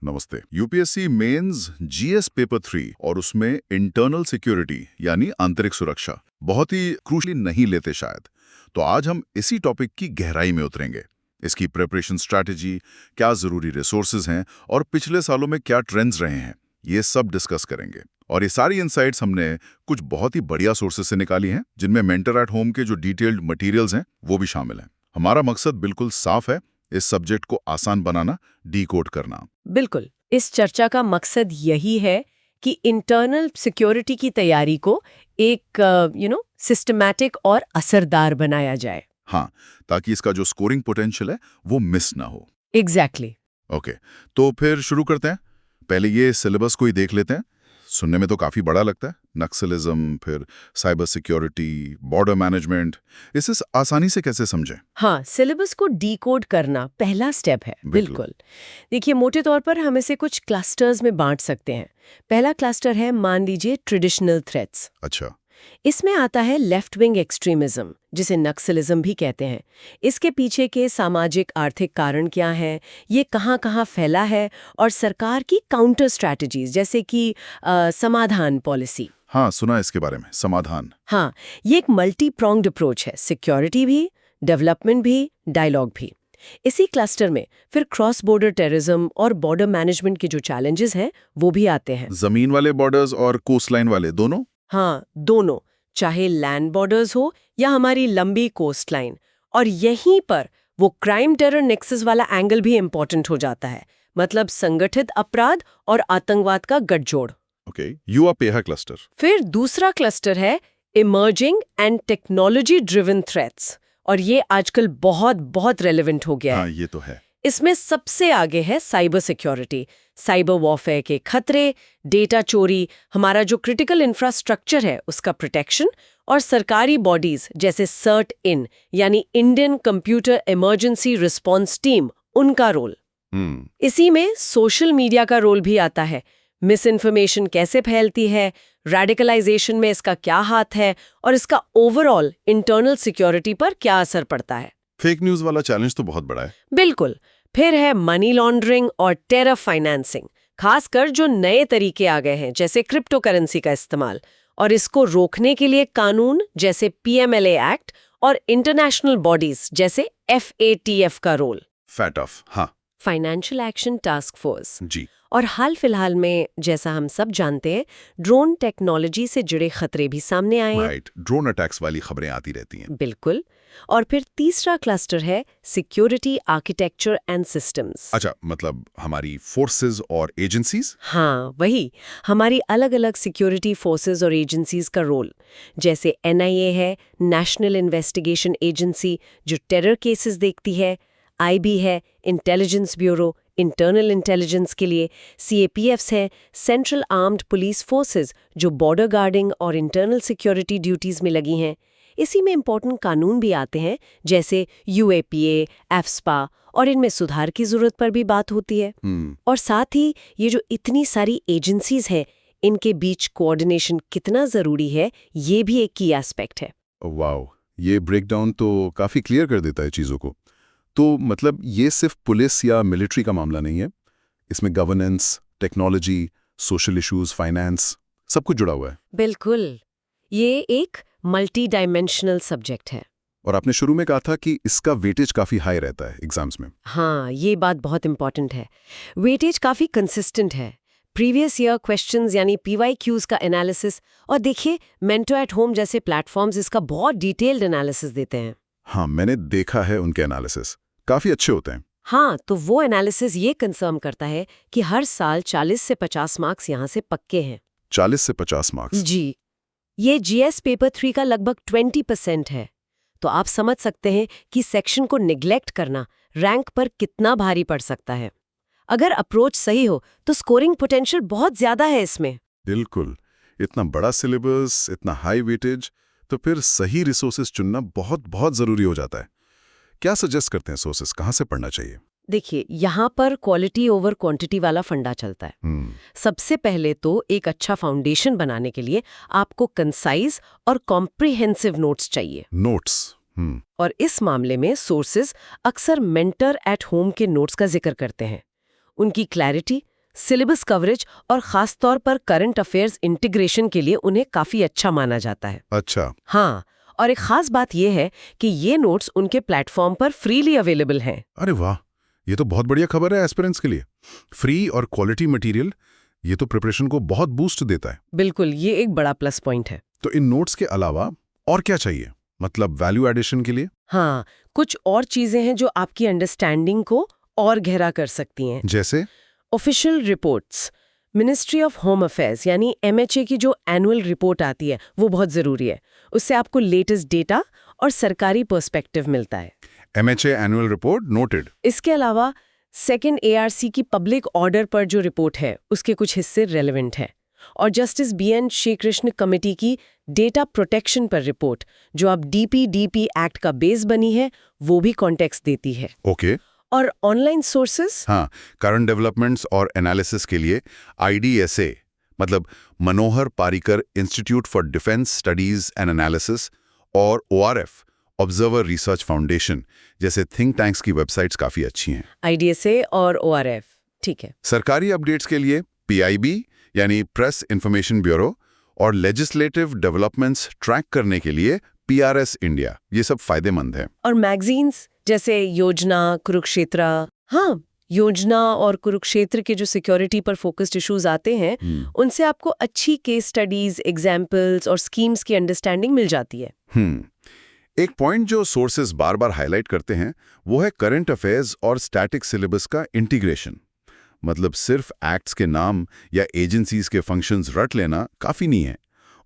नमस्ते। UPSC mains GS paper 3 और उसमें इंटरनल सिक्योरिटी यानी आंतरिक सुरक्षा बहुत ही क्रूशली नहीं लेते शायद। तो आज हम इसी टॉपिक की गहराई में उतरेंगे। इसकी प्रिपरेशन स्ट्रैटेजी, क्या जरूरी रिसोर्सेज हैं और पिछले सालों में क्या ट्रेंड्स रहे हैं, ये सब डिस्कस करेंगे। और ये सारी इनसाइट्स हमने कुछ बहुत ही बढ़िया सोर्सेज से निकाली हैं, जिनमें मेंटर एट होम के जो डिटेल्ड मटेरियल्स हैं वो भी शामिल हैं। हमारा मकसद बिल्कुल साफ है, इस सब्जेक्ट को आसान बनाना, डीकोड करना। बिल्कुल। इस चर्चा का मकसद यही है कि इंटरनल सिक्योरिटी की तैयारी को एक सिस्टमैटिक और असरदार बनाया जाए। हाँ, ताकि इसका जो स्कोरिंग पोटेंशियल है वो मिस ना हो। एग्जैक्टली। ओके, तो फिर शुरू करते हैं। पहले ये सिलेबस को ही देख लेते हैं। सुनने में तो काफी बड़ा लगता है, नक्सलिज्म, फिर साइबर सिक्योरिटी, बॉर्डर मैनेजमेंट, इसे आसानी से कैसे समझें? हाँ, सिलेबस को डीकोड करना पहला स्टेप है। बिल्कुल। देखिए, मोटे तौर पर हम इसे कुछ क्लस्टर्स में बांट सकते हैं। पहला क्लस्टर है, मान लीजिए, ट्रेडिशनल थ्रेट्स। अच्छा। इसमें आता है लेफ्ट विंग एक्सट्रीमिज्म, जिसे नक्सलिज्म भी कहते हैं। इसके पीछे के सामाजिक आर्थिक कारण क्या हैं, ये कहाँ-कहाँ फैला है, और सरकार की काउंटर स्ट्रैटेजीज जैसे कि समाधान पॉलिसी। हाँ, सुना है इसके बारे में, समाधान। हाँ, ये एक मल्टी प्रोंग्ड अप्रोच है, सिक्योरिटी भी, डेवलपमेंट भी, डायलॉग भी। इसी क्लस्टर में फिर क्रॉस बॉर्डर टेररिज्म और बॉर्डर मैनेजमेंट के जो चैलेंजेस हैं वो भी आते हैं। जमीन वाले बॉर्डर्स और कोस्टलाइन वाले दोनों? हाँ, दोनों, चाहे लैंड बॉर्डर्स हो या हमारी लंबी कोस्ट लाइन। और यहीं पर वो क्राइम टेरर नेक्सस वाला एंगल भी इम्पोर्टेंट हो जाता है, मतलब संगठित अपराध और आतंकवाद का गठजोड़। Okay, UIPA cluster. फिर दूसरा क्लस्टर है emerging and technology driven threats, और ये आजकल बहुत बहुत रेलेवेंट हो गया है। हाँ, ये तो है। इसमें सबसे आगे है साइबर सिक्योरिटी, साइबर वॉरफेयर के खतरे, डेटा चोरी, हमारा जो क्रिटिकल इंफ्रास्ट्रक्चर है उसका प्रोटेक्शन, और सरकारी बॉडीज जैसे सर्ट इन यानी Indian computer emergency response team, उनका रोल। इसी में सोशल मीडिया का रोल भी आता है। मिस इन्फॉर्मेशन कैसे फैलती है, रेडिकलाइजेशन में इसका क्या हाथ है, और इसका ओवरऑल इंटरनल सिक्योरिटी पर क्या असर पड़ता है। फेक न्यूज वाला चैलेंज तो बहुत बड़ा है। बिल्कुल। फिर है मनी लॉन्ड्रिंग और टेरर फाइनेंसिंग, खासकर जो नए तरीके आ गए हैं जैसे क्रिप्टो करेंसी का इस्तेमाल, और इसको रोकने के लिए कानून जैसे पीएमएलए एक्ट और इंटरनेशनल बॉडीज जैसे FATF का रोल। फैटफ, हाँ। फाइनेंशियल एक्शन टास्क फोर्स जी। और हाल फिलहाल में, जैसा हम सब जानते हैं, ड्रोन टेक्नोलॉजी से जुड़े खतरे भी सामने आए हैं। राइट, ड्रोन अटैक्स वाली खबरें आती रहती हैं। बिल्कुल। और फिर तीसरा क्लस्टर है सिक्योरिटी आर्किटेक्चर एंड सिस्टम्स। अच्छा, मतलब हमारी फोर्सेस और एजेंसीज? हाँ, वही, हमारी अलग अलग सिक्योरिटी फोर्सेस और एजेंसीज का रोल। जैसे NIA है, नेशनल इन्वेस्टिगेशन एजेंसी, जो टेरर केसेस देखती है। IB है, इंटेलिजेंस ब्यूरो, इंटरनल इंटेलिजेंस के लिए। CAPFs है, सेंट्रल आर्म्ड पुलिस फोर्सेस, जो बॉर्डर गार्डिंग और इंटरनल सिक्योरिटी ड्यूटीज में लगी हैं। इसी में इंपॉर्टेंट कानून भी आते हैं जैसे UAPA, AFSPA, और इनमें सुधार की जरूरत पर भी बात होती है। और साथ ही ये जो इतनी सारी एजेंसीज हैं, इनके बीच कोऑर्डिनेशन कितना जरूरी है, ये भी एक की एस्पेक्ट है। वाओ, ये ब्रेकडाउन तो काफी क्लियर कर देता है चीजों को। तो मतलब ये सिर्फ पुलिस या मिलिट्री का मामला नहीं है, इसमें governance, technology, social issues, finance, सब कुछ जुड़ा हुआ है। बिल्कुल, ये एक मल्टी डायमेंशनल सब्जेक्ट है। और आपने शुरू में कहा था कि इसका वेटेज काफी हाई रहता है एग्जाम्स में। हाँ, ये बात बहुत इंपॉर्टेंट है। वेटेज काफी कंसिस्टेंट है। प्रीवियस ईयर क्वेश्चंस यानी PYQs का एनालिसिस, और देखिए मेंटर एट होम जैसे प्लेटफॉर्म्स इसका बहुत डिटेल्ड एनालिसिस देते हैं। हाँ, मैंने देखा है उनके एनालिसिस, काफी अच्छे होते हैं। हाँ, तो वो एनालिसिस ये कंफर्म करता है कि हर साल 40 से 50 मार्क्स यहाँ से पक्के हैं। 40 से 50 मार्क्स? जी, ये GS पेपर 3 का लगभग 20% है। तो आप समझ सकते हैं कि सेक्शन को निगलेक्ट करना रैंक पर कितना भारी पड़ सकता है। अगर अप्रोच सही हो तो स्कोरिंग पोटेंशियल बहुत ज्यादा है इसमें। बिल्कुल, इतना बड़ा सिलेबस, इतना हाई वेटेज, तो फिर सही रिसोर्सेज चुनना बहुत बहुत जरूरी हो जाता है। क्या सजेस्ट करते हैं सोर्सेज, कहाँ से पढ़ना चाहिए? देखिए, यहाँ पर क्वालिटी ओवर क्वांटिटी वाला फंडा चलता है। सबसे पहले तो एक अच्छा फाउंडेशन बनाने के लिए आपको कंसाइज और कॉम्प्रिहेंसिव नोट्स चाहिए। नोट्स? और इस मामले में सोर्सेज अक्सर मेंटर एट होम के नोट्स का जिक्र करते हैं। उनकी क्लैरिटी, सिलेबस कवरेज और खास तौर पर करंट अफेयर्स इंटीग्रेशन के लिए उन्हें काफी अच्छा माना जाता है। अच्छा। हाँ, और एक खास बात यह है कि ये नोट्स उनके प्लेटफॉर्म पर फ्रीली अवेलेबल हैं। अरे वाह, ये तो बहुत बढ़िया खबर है एस्पिरेंट्स के लिए। फ्री और क्वालिटी मटेरियल, ये तो प्रिपरेशन को बहुत बूस्ट देता है। बिल्कुल, ये एक बड़ा प्लस पॉइंट है। तो इन नोट्स के अलावा और क्या चाहिए, मतलब वैल्यू एडिशन के लिए? हाँ, कुछ और चीजें हैं जो आपकी अंडरस्टैंडिंग को और गहरा कर सकती हैं। जैसे? Official reports, ministry of home affairs यानी MHA की जो एनुअल रिपोर्ट आती है वो बहुत ज़रूरी है। उससे आपको लेटेस्ट डेटा और सरकारी पर्सपेक्टिव मिलता है। MHA annual report noted. इसके अलावा सेकेंड ARC की पब्लिक ऑर्डर पर जो रिपोर्ट है उसके कुछ हिस्से रेलेवेंट है। और जस्टिस BN श्रीकृष्ण कमेटी की डेटा प्रोटेक्शन पर रिपोर्ट, जो अब DPDP एक्ट का बेस बनी है, वो भी कॉन्टेक्स्ट देती है। ओके। और ऑनलाइन सोर्सेस? हाँ, करंट डेवलपमेंट्स और एनालिसिस के लिए IDSA, मतलब Manohar Parrikar institute for defence studies and analysis, और ORF, ऑब्जर्वर रिसर्च फाउंडेशन जैसे थिंक टैंक्स की वेबसाइट्स काफी अच्छी हैं। IDSA और ORF, ठीक है। सरकारी अपडेट्स के लिए PIB यानी प्रेस इंफॉर्मेशन ब्यूरो, और लेजिस्लेटिव डेवलपमेंट्स ट्रैक करने के लिए PRS इंडिया, ये सब फायदेमंद हैं। और मैगजीन्स जैसे योजना, कुरुक्षेत्र। हाँ, योजना और कुरुक्षेत्र के जो सिक्योरिटी पर फोकस्ड इश्यूज आते हैं, उनसे आपको अच्छी केस स्टडीज, एग्जाम्पल्स और स्कीम्स की अंडरस्टैंडिंग मिल जाती है। एक पॉइंट जो सोर्सेज बार बार हाईलाइट करते हैं वो है करंट अफेयर्स और स्टैटिक सिलेबस का इंटीग्रेशन। मतलब सिर्फ एक्ट्स के नाम या एजेंसीज के फंक्शंस रट लेना काफी नहीं है।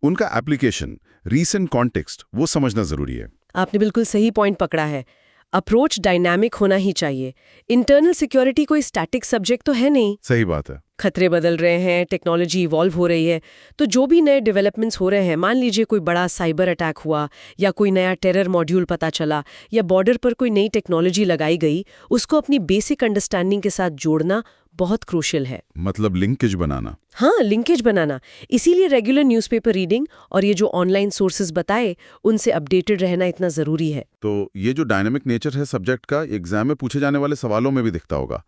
उनका एप्लीकेशन, रीसेंट कॉन्टेक्स्ट, वो समझना जरूरी है। आपने बिल्कुल सही पॉइंट पकड़ा है। अप्रोच डायनामिक होना ही चाहिए। इंटरनल सिक्योरिटी कोई स्टैटिक सब्जेक्ट तो है नहीं। सही बात है। खतरे बदल रहे हैं, टेक्नोलॉजी इवॉल्व हो रही है, तो जो भी नए डेवलपमेंट्स हो रहे हैं, मान लीजिए कोई बड़ा साइबर अटैक हुआ या कोई नया टेरर मॉड्यूल पता चला या बॉर्डर पर कोई नई टेक्नोलॉजी लगाई गई, उसको अपनी बेसिक अंडरस्टैंडिंग के साथ जोड़ना बहुत क्रूशियल है। मतलब लिंकेज बनाना। हाँ, लिंकेज बनाना। इसीलिए रेगुलर न्यूज़पेपर रीडिंग और ये जो ऑनलाइन सोर्सेज बताए, उनसे अपडेटेड रहना इतना ज़रूरी है। तो ये जो डायनामिक नेचर है सब्जेक्ट का, एग्जाम में पूछे जाने वाले सवालों में भी दिखता होगा।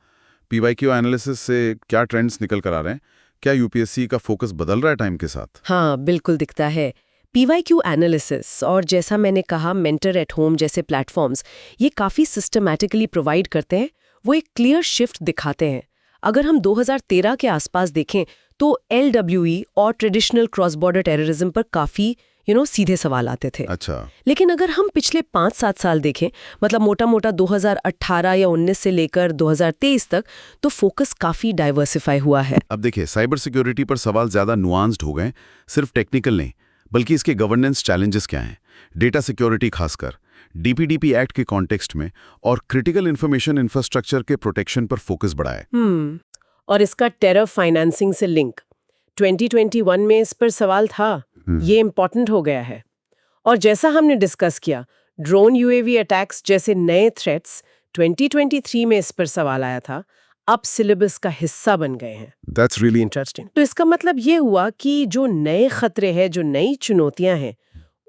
PYQ एनालिसिस से क्या ट्रेंड्स निकल कर आ रहे हैं? क्या UPSC का फोकस बदल रहा है टाइम के साथ? हाँ, बिल्कुल दिखता है। PYQ एनालिसिस और जैसा मैंने कहा मेंटर एट होम जैसे प्लेटफॉर्म्स, ये काफ़ी सिस्टमैटिकली प्रोवाइड करते हैं। वो एक क्लियर शिफ्ट दिखाते हैं। अगर हम 2013 के आसपास देखें तो LWE और ट्रेडिशनल क्रॉस बॉर्डर टेररिज्म पर काफ़ी सीधे सवाल आते थे। अच्छा। लेकिन अगर हम पिछले 5-7 साल देखें, मतलब मोटा-मोटा 2018 या 19 से लेकर 2023 तक, तो फोकस काफ़ी डाइवर्सिफाई हुआ है। अब देखिए, साइबर सिक्योरिटी पर सवाल ज़्यादा नुआंस्ड हो गए, सिर्फ टेक्निकल नहीं, बल्कि इसके गवर्नेंस चैलेंजेस क्या हैं, डेटा सिक्योरिटी खासकर, DPDP एक्ट के कॉन्टेक्स्ट में, और क्रिटिकल इन्फॉर्मेशन इंफ्रास्ट्रक्चर के प्रोटेक्शन पर फोकस बढ़ा है। और इसका टेरर फाइनेंसिंग से लिंक 2021 में इस पर सवाल था, ये इम्पॉर्टेंट हो गया है। और जैसा हमने डिस्कस किया, ड्रोन UAV अटैक्स जैसे नए थ्रेट्स 2023 में इस पर सवाल आया था, अब सिलेबस का हिस्सा बन गए हैं। That's really interesting. तो इसका मतलब ये हुआ कि जो नए खतरे हैं, जो नई चुनौतियां हैं,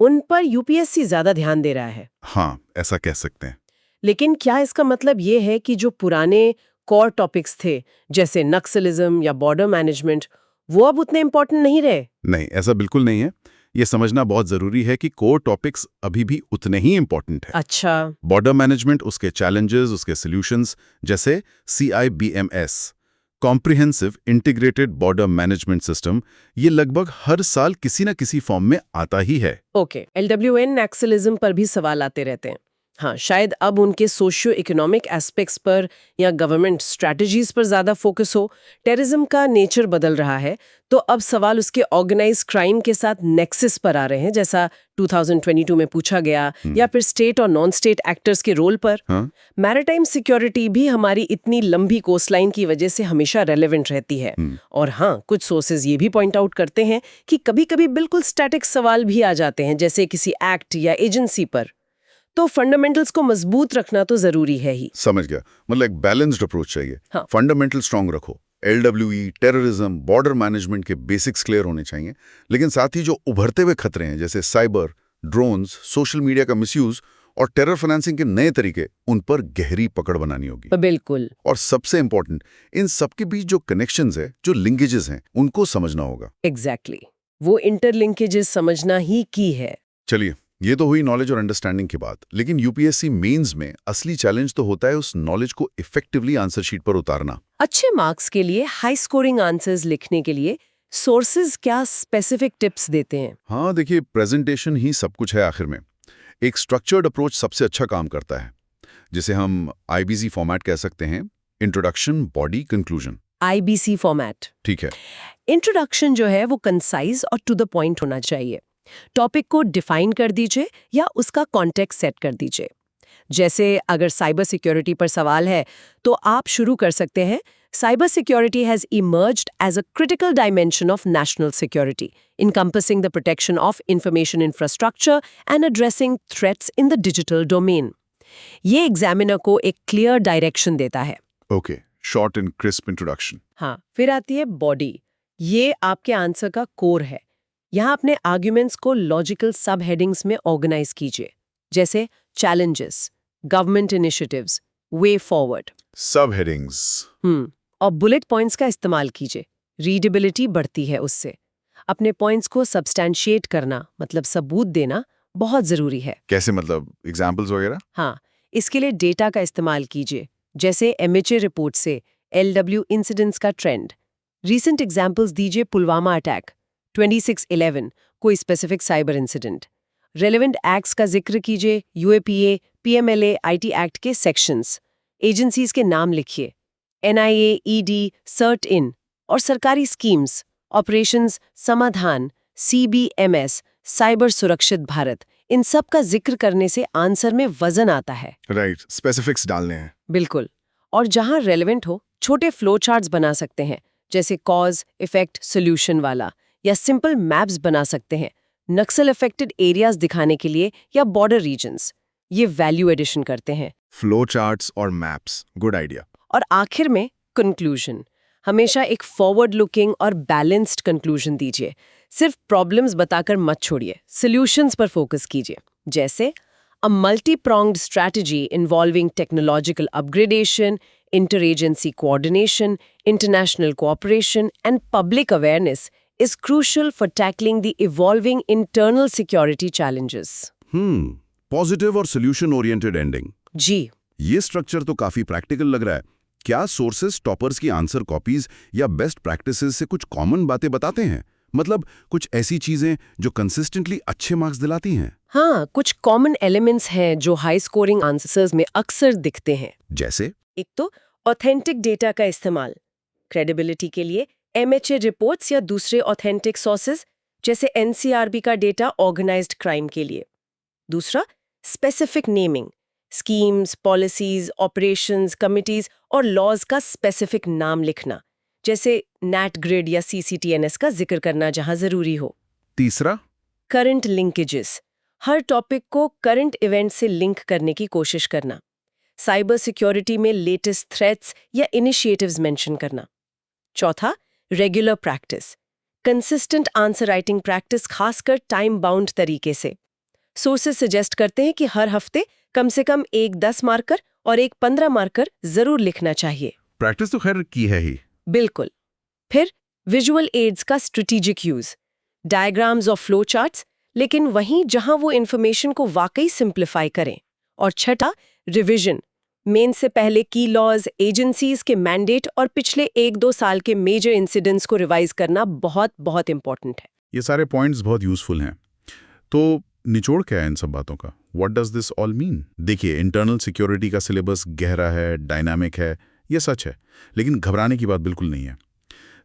उन पर UPSC ज्यादा ध्यान दे रहा है। हाँ, ऐसा कह सकते हैं। लेकिन क्या इसका मतलब ये है कि जो पुराने कोर टॉपिक्स थे, जैसे नक्सलिज्म या बॉर्डर मैनेजमेंट, वो अब उतने इंपॉर्टेंट नहीं रहे? नहीं, ऐसा बिल्कुल नहीं है। ये समझना बहुत जरूरी है कि कोर टॉपिक्स अभी भी उतने ही इंपॉर्टेंट है। अच्छा। बॉर्डर मैनेजमेंट, उसके चैलेंजेस, उसके सॉल्यूशंस, जैसे CIBMS, comprehensive integrated border management system, ये लगभग हर साल किसी न किसी फॉर्म में आता ही है। ओके, LWN नक्सलिज्म पर भी सवाल आते रहते हैं। हाँ, शायद अब उनके सोशियो इकोनॉमिक एस्पेक्ट्स पर या गवर्नमेंट स्ट्रैटेजीज पर ज्यादा फोकस हो। टेररिज्म का नेचर बदल रहा है, तो अब सवाल उसके ऑर्गेनाइज्ड क्राइम के साथ नेक्सस पर आ रहे हैं, जैसा 2022 में पूछा गया, या फिर स्टेट और नॉन स्टेट एक्टर्स के रोल पर। मैरिटाइम सिक्योरिटी भी हमारी इतनी लंबी कोस्टलाइन की वजह से हमेशा रेलेवेंट रहती है। और हाँ, कुछ सोर्सेज ये भी पॉइंट आउट करते हैं कि कभी-कभी बिल्कुल स्टैटिक सवाल भी आ जाते हैं, जैसे किसी एक्ट या एजेंसी पर। तो फंडामेंटल्स को मजबूत रखना तो जरूरी है ही। समझ गया, मतलब एक बैलेंस्ड अप्रोच चाहिए। हाँ। फंडामेंटल स्ट्रांग रखो, LWE, टेररिज्म, बॉर्डर मैनेजमेंट के बेसिक्स क्लियर होने चाहिए, लेकिन साथ ही जो उभरते हुए खतरे हैं जैसे साइबर, ड्रोन्स, सोशल मीडिया का मिसयूज और टेरर फाइनेंसिंग के नए तरीके, उन पर गहरी पकड़ बनानी होगी। बिल्कुल। और सबसे इंपॉर्टेंट, इन सबके बीच जो कनेक्शंस है, जो लिंकेजेस हैं, उनको समझना होगा। एग्जैक्टली वो इंटरलिंकेजेस समझना ही की है। चलिए, ये तो हुई नॉलेज और अंडरस्टैंडिंग की बात, लेकिन यूपीएससी मेंस में असली चैलेंज तो होता है उस नॉलेज को इफेक्टिवली आंसर शीट पर उतारना। अच्छे मार्क्स के लिए हाई स्कोरिंग आंसर्स लिखने के लिए सोर्सेज क्या स्पेसिफिक टिप्स देते हैं? हाँ देखिए, प्रेजेंटेशन ही सब कुछ है आखिर में। एक स्ट्रक्चर्ड अप्रोच सबसे अच्छा काम करता है, जिसे हम आईबीसी फॉर्मेट कह सकते हैं, introduction, body, conclusion. IBC format. ठीक है। इंट्रोडक्शन जो है वो कंसाइज और टू द पॉइंट होना चाहिए। टॉपिक को डिफाइन कर दीजिए या उसका कॉन्टेक्स्ट सेट कर दीजिए। जैसे अगर साइबर सिक्योरिटी पर सवाल है तो आप शुरू कर सकते हैं, cyber security has emerged as a critical dimension of national security, encompassing the protection of information infrastructure and addressing threats in the digital domain. ये एग्जामिनर को एक क्लियर डायरेक्शन देता है। Okay, short and crisp introduction. हाँ, फिर आती है body. ये आपके आंसर का कोर है। यहाँ अपने आर्ग्यूमेंट्स को लॉजिकल सब हेडिंग्स में ऑर्गेनाइज कीजिए, जैसे challenges, government initiatives, way forward. सब हेडिंग्स। और बुलेट पॉइंट्स का इस्तेमाल कीजिए, रीडेबिलिटी बढ़ती है उससे। अपने पॉइंट्स को सब्सटैंशिएट करना, मतलब सबूत देना, बहुत जरूरी है। कैसे, मतलब एग्जांपल्स वगैरह? हाँ, इसके लिए डेटा का इस्तेमाल कीजिए, जैसे एमएचए रिपोर्ट से एलडब्ल्यू इंसिडेंट्स का ट्रेंड। रीसेंट एग्जांपल्स दीजिए, पुलवामा अटैक, 26/11, कोई specific cyber incident. Relevant acts का जिक्र कीजिए, यूएपीए, पीएमएलए, आईटी एक्ट के सेक्शंस। एजेंसीज के नाम लिखिए, एनआईए, ईडी, सर्ट इन। और सरकारी स्कीम्स, ऑपरेशंस समाधान, सीबीएमएस, साइबर सुरक्षित भारत, इन सब का जिक्र करने से आंसर में वजन आता है। राइट, स्पेसिफिक्स डालने हैं। बिल्कुल। और जहां रेलेवेंट हो, छोटे फ्लो चार्ट्स बना सकते हैं, जैसे कॉज, इफेक्ट, सोल्यूशन वाला, या सिंपल मैप्स बना सकते हैं, नक्सल अफेक्टेड एरियाज दिखाने के लिए या बॉर्डर रीजन्स। ये वैल्यू एडिशन करते हैं। फ्लो चार्ट्स और मैप्स, गुड आइडिया। और आखिर में कंक्लूजन। हमेशा एक फॉरवर्ड लुकिंग और बैलेंस्ड कंक्लूजन दीजिए। सिर्फ प्रॉब्लम्स बताकर मत छोड़िए, सॉल्यूशंस पर फोकस कीजिए, जैसे अ मल्टी-pronged strategy involving technological upgradation, interagency coordination, international cooperation, and public awareness is crucial for tackling the evolving internal security challenges. Positive और सोल्यूशन ओरिएंटेड एंडिंग। जी, ये स्ट्रक्चर तो काफी प्रैक्टिकल लग रहा है। क्या सोर्सेस टॉपर्स की आंसर कॉपीज या बेस्ट प्रैक्टिसेस से कुछ कॉमन बातें बताते हैं? मतलब कुछ ऐसी चीजें जो कंसिस्टेंटली अच्छे मार्क्स दिलाती हैं? हाँ, कुछ कॉमन एलिमेंट्स हैं जो हाई स्कोरिंग आंसर्स में अक्सर दिखते हैं। जैसे? एक तो ऑथेंटिक डेटा का इस्तेमाल, क्रेडिबिलिटी के लिए एमएचए रिपोर्ट्स या दूसरे ऑथेंटिक सोर्सेज, जैसे एनसीआरबी का डेटा ऑर्गेनाइज्ड क्राइम के लिए। दूसरा, specific naming, schemes, policies, operations, committees और लॉज का स्पेसिफिक नाम लिखना, जैसे नैट ग्रिड या सीसीटीएनएस का जिक्र करना जहां जरूरी हो। तीसरा, करंट लिंकेजेस, हर टॉपिक को करंट इवेंट से लिंक करने की कोशिश करना। साइबर सिक्योरिटी में लेटेस्ट थ्रेट्स या इनिशिएटिव्स मेंशन करना। चौथा, regular practice, consistent answer writing practice, खासकर टाइम बाउंड तरीके से। सोर्सेज सजेस्ट करते हैं कि हर हफ्ते कम से कम एक 10 मार्कर और एक 15 मार्कर जरूर लिखना चाहिए। प्रैक्टिस तो खैर की है ही। बिल्कुल। फिर विजुअल एड्स का स्ट्रेटेजिक यूज, डायग्राम्स और फ्लो चार्ट्स, लेकिन वहीं जहां वो इन्फॉर्मेशन को वाकई सिंप्लीफाई करें। और छठा, रिवीजन, मेन से पहले की लॉज, एजेंसीज के मैंडेट और पिछले 1-2 साल के मेजर इंसिडेंट्स को रिवाइज करना बहुत बहुत इंपॉर्टेंट है। ये सारे पॉइंट्स बहुत यूजफुल हैं। तो निचोड़ क्या है इन सब बातों का? What does this all mean? देखिए, इंटरनल सिक्योरिटी का सिलेबस गहरा है, डायनामिक है, ये सच है, लेकिन घबराने की बात बिल्कुल नहीं है।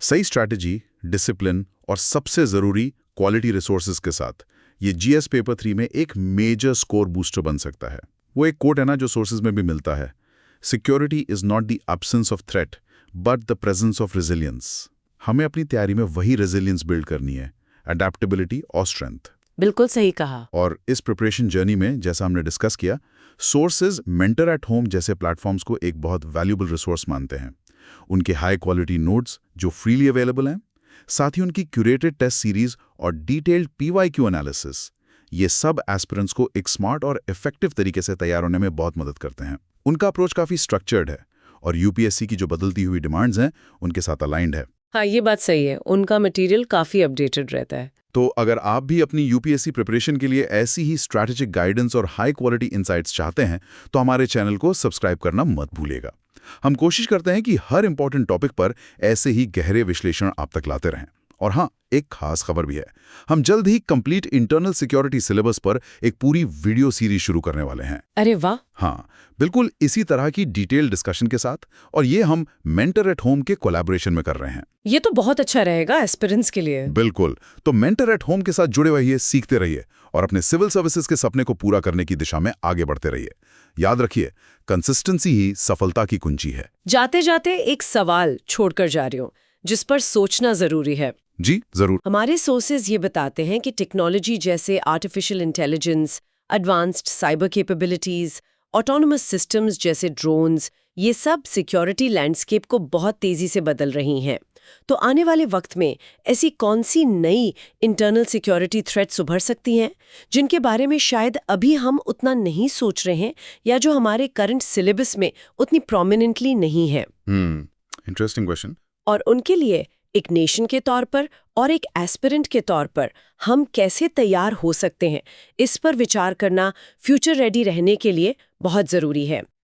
सही स्ट्रैटेजी, डिसिप्लिन और सबसे जरूरी क्वालिटी रिसोर्सेज के साथ ये जीएस पेपर 3 में एक मेजर स्कोर बूस्टर बन सकता है। वो एक कोट है ना जो सोर्सेज में भी मिलता है, security is not the absence of threat but the presence of resilience. हमें अपनी तैयारी में वही रेजिलियंस बिल्ड करनी है, अडेप्टेबिलिटी और स्ट्रेंथ। बिल्कुल सही कहा। और इस प्रिपरेशन जर्नी में, जैसा हमने डिस्कस किया, सोर्सेज मेंटर एट होम जैसे प्लेटफॉर्म्स को एक बहुत वैल्यूएबल रिसोर्स मानते हैं। उनके हाई क्वालिटी नोट्स जो फ्रीली अवेलेबल हैं, साथ ही उनकी क्यूरेटेड टेस्ट सीरीज और डिटेल्ड पीवाईक्यू एनालिसिस, ये सब एस्पिरेंट्स को एक स्मार्ट और इफेक्टिव तरीके से तैयार होने में बहुत मदद करते हैं। उनका अप्रोच काफ़ी स्ट्रक्चर्ड है और यूपीएससी की जो बदलती हुई डिमांड्स हैं उनके साथ अलाइंड है। हाँ, ये बात सही है, उनका मटेरियल काफ़ी अपडेटेड रहता है। तो अगर आप भी अपनी यूपीएससी प्रिपरेशन के लिए ऐसी ही स्ट्रैटेजिक गाइडेंस और हाई क्वालिटी इनसाइट्स चाहते हैं तो हमारे चैनल को सब्सक्राइब करना मत भूलिएगा। हम कोशिश करते हैं कि हर इंपॉर्टेंट टॉपिक पर ऐसे ही गहरे विश्लेषण आप तक लाते रहें। और हाँ, एक खास खबर भी है, हम जल्द ही कंप्लीट इंटरनल सिक्योरिटी सिलेबस पर एक पूरी वीडियो सीरीज शुरू करने वाले हैं। अरे वाह! हाँ, बिल्कुल इसी तरह की डिटेल डिस्कशन के साथ, और ये हम मेंटर एट होम के कोलैबोरेशन में कर रहे हैं। ये तो बहुत अच्छा रहेगा एस्पिरेंट्स के लिए। बिल्कुल, तो मेंटर एट होम के साथ जुड़े रहिए, सीखते रहिए और अपने सिविल सर्विसेज के सपने को पूरा करने की दिशा में आगे बढ़ते रहिए। याद रखिए, कंसिस्टेंसी ही सफलता की कुंजी है। जाते जाते एक सवाल छोड़कर जा रही हूँ जिस पर सोचना जरूरी है। जी जरूर। हमारे सोर्सेज ये बताते हैं कि टेक्नोलॉजी जैसे artificial intelligence, advanced cyber capabilities, autonomous systems जैसे ड्रोन्स, ये सब सिक्योरिटी लैंडस्केप को बहुत तेजी से बदल रही हैं। तो आने वाले वक्त में ऐसी कौन सी नई इंटरनल सिक्योरिटी थ्रेट्स उभर सकती हैं जिनके बारे में शायद अभी हम उतना नहीं सोच रहे हैं या जो हमारे करंट सिलेबस में उतनी प्रोमिनेंटली नहीं है? Interesting question. और उनके लिए एक नेशन के तौर पर और एक एस्पिरेंट के तौर पर हम कैसे तैयार हो सकते हैं, इस पर विचार करना फ्यूचर रेडी रहने के लिए बहुत ज़रूरी है।